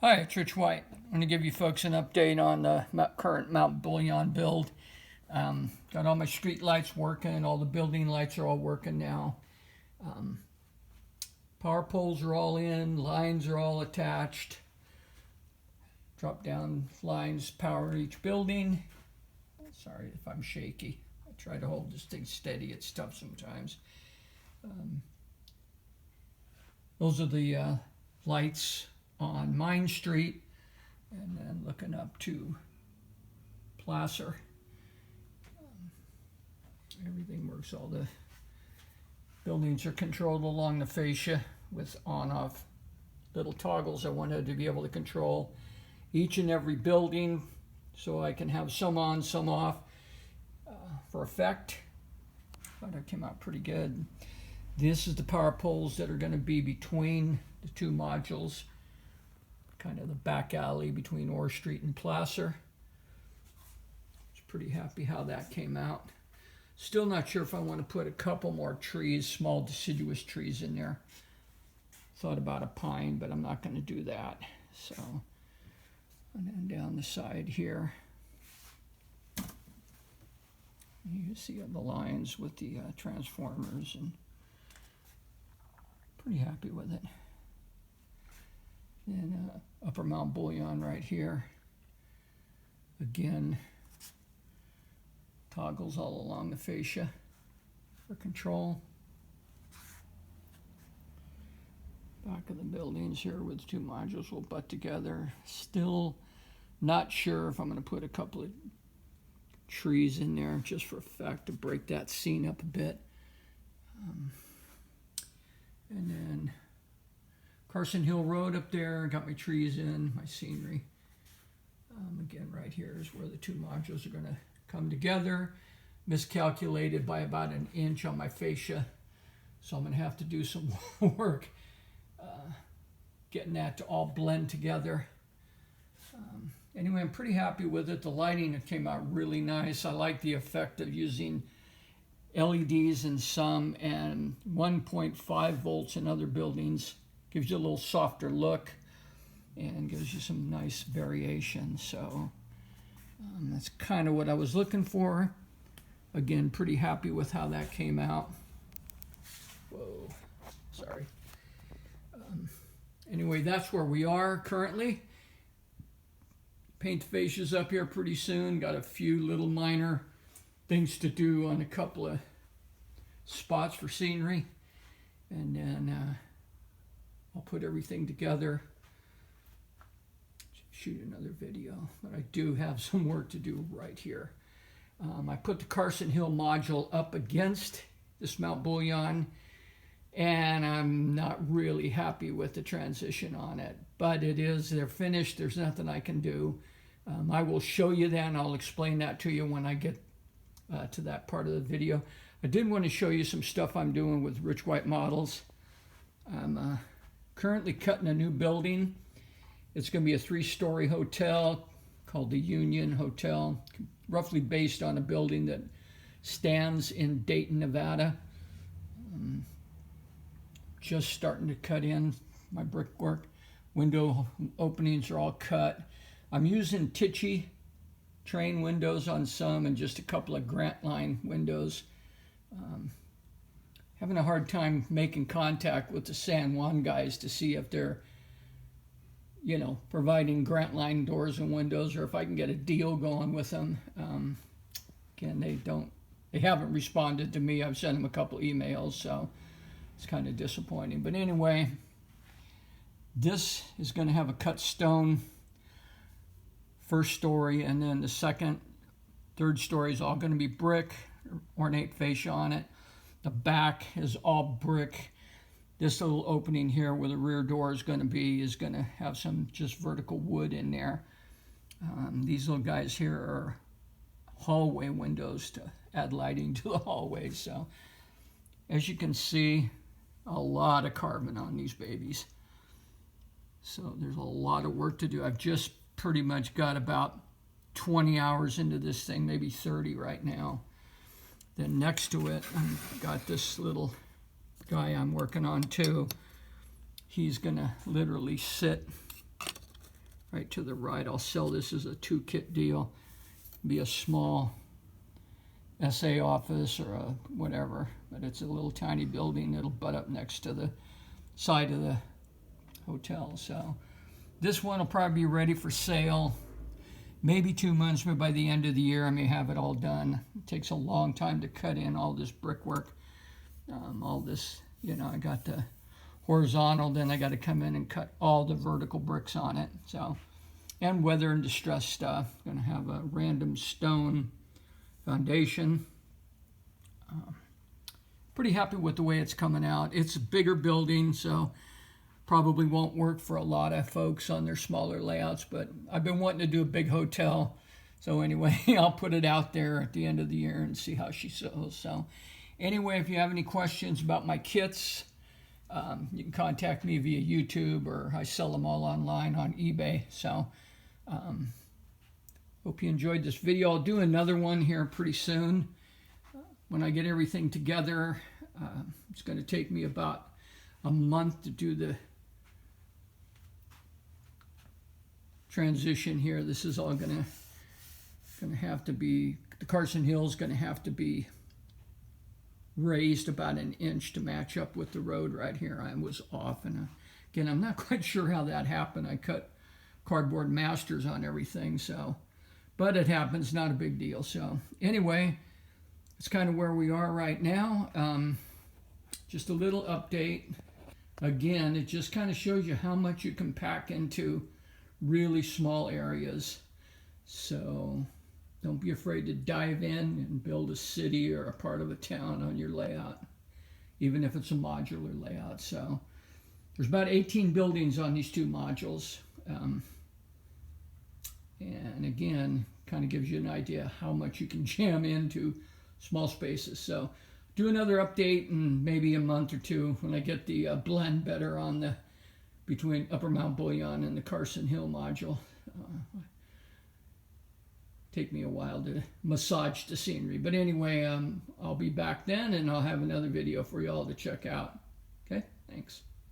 Hi, it's Rich White. I'm going to give you folks an update on the current Mount Bullion build. Got all my street lights working, all the building lights are all working now. Power poles are all in, lines are all attached. Drop down lines power each building. Sorry if I'm shaky. I try to hold this thing steady, it's tough sometimes. Those are the lights on Mine Street, and then looking up to Placer. Everything works. All the buildings are controlled along the fascia with on-off little toggles. I wanted to be able to control each and every building so I can have some on, some off for effect. Thought it came out pretty good. This is the power poles that are going to be between the two modules, kind of the back alley between Orr Street and Placer. I was pretty happy how that came out. Still not sure if I want to put a couple more trees, small deciduous trees in there. Thought about a pine, but I'm not going to do that. So, and then down the side here, you see the lines with the transformers, and pretty happy with it. And upper Mount Bullion right here. Again, toggles all along the fascia for control. Back of the buildings here with two modules will butt together. Still not sure if I'm going to put a couple of trees in there just for effect to break that scene up a bit. And then Carson Hill Road up there, got my trees in, my scenery. Again, right here is where the two modules are going to come together. Miscalculated by about an inch on my fascia, so I'm going to have to do some work getting that to all blend together. Anyway, I'm pretty happy with it. The lighting came out really nice. I like the effect of using LEDs in some and 1.5 volts in other buildings. Gives you a little softer look and gives you some nice variation. So that's kind of what I was looking for. Again, pretty happy with how that came out. Whoa, sorry. Anyway, that's where we are currently. Paint the fascias up here pretty soon. Got a few little minor things to do on a couple of spots for scenery. And then I'll put everything together, shoot another video, but I do have some work to do right here. I put the Carson Hill module up against this Mount Bullion, and I'm not really happy with the transition on it, but they're finished. There's nothing I can do. I will show you that, and I'll explain that to you when I get to that part of the video. I did want to show you some stuff I'm doing with Rich White Models. I'm currently cutting a new building. It's going to be a 3-story hotel called the Union Hotel, roughly based on a building that stands in Dayton, Nevada. Just starting to cut in my brickwork. Window openings are all cut. I'm using Tichy train windows on some and just a couple of Grant Line windows. Having a hard time making contact with the San Juan guys to see if they're, providing Grant Line doors and windows, or if I can get a deal going with them. Again, they haven't responded to me. I've sent them a couple emails, so it's kind of disappointing. But anyway, this is going to have a cut stone first story, and then the second, third story is all going to be brick, ornate fascia on it. The back is all brick. This little opening here where the rear door is going to have some just vertical wood in there. These little guys here are hallway windows to add lighting to the hallway. So as you can see, a lot of carbon on these babies. So there's a lot of work to do. I've just pretty much got about 20 hours into this thing, maybe 30 right now. Then next to it, I've got this little guy I'm working on too. He's gonna literally sit right to the right. I'll sell this as a 2-kit deal. Be a small SA office or a whatever, but it's a little tiny building that'll butt up next to the side of the hotel. So this one will probably be ready for sale maybe 2 months, but by the end of the year I may have it all done. It takes a long time to cut in all this brickwork, all this, you know, I got the horizontal, then I got to come in and cut all the vertical bricks on it. So, and weather and distress stuff. Going to have a random stone foundation. Pretty happy with the way it's coming out. It's a bigger building, so probably won't work for a lot of folks on their smaller layouts, but I've been wanting to do a big hotel. So anyway, I'll put it out there at the end of the year and see how she sells. So anyway, if you have any questions about my kits, you can contact me via YouTube, or I sell them all online on eBay. So hope you enjoyed this video. I'll do another one here pretty soon when I get everything together. It's going to take me about a month to do the transition here. This is all going to have to be, the Carson Hill is going to have to be raised about 1 inch to match up with the road right here. I was off, and again, I'm not quite sure how that happened. I cut cardboard masters on everything, so, but it happens, not a big deal. So anyway, it's kind of where we are right now. Just a little update. Again, it just kind of shows you how much you can pack into really small areas. So don't be afraid to dive in and build a city or a part of a town on your layout, even if it's a modular layout. So there's about 18 buildings on these 2 modules. And again, kind of gives you an idea how much you can jam into small spaces. So do another update in maybe a month or 2 when I get the blend better on the between Upper Mount Bullion and the Carson Hill module. Take me a while to massage the scenery. But anyway, I'll be back then, and I'll have another video for you all to check out. Okay, thanks.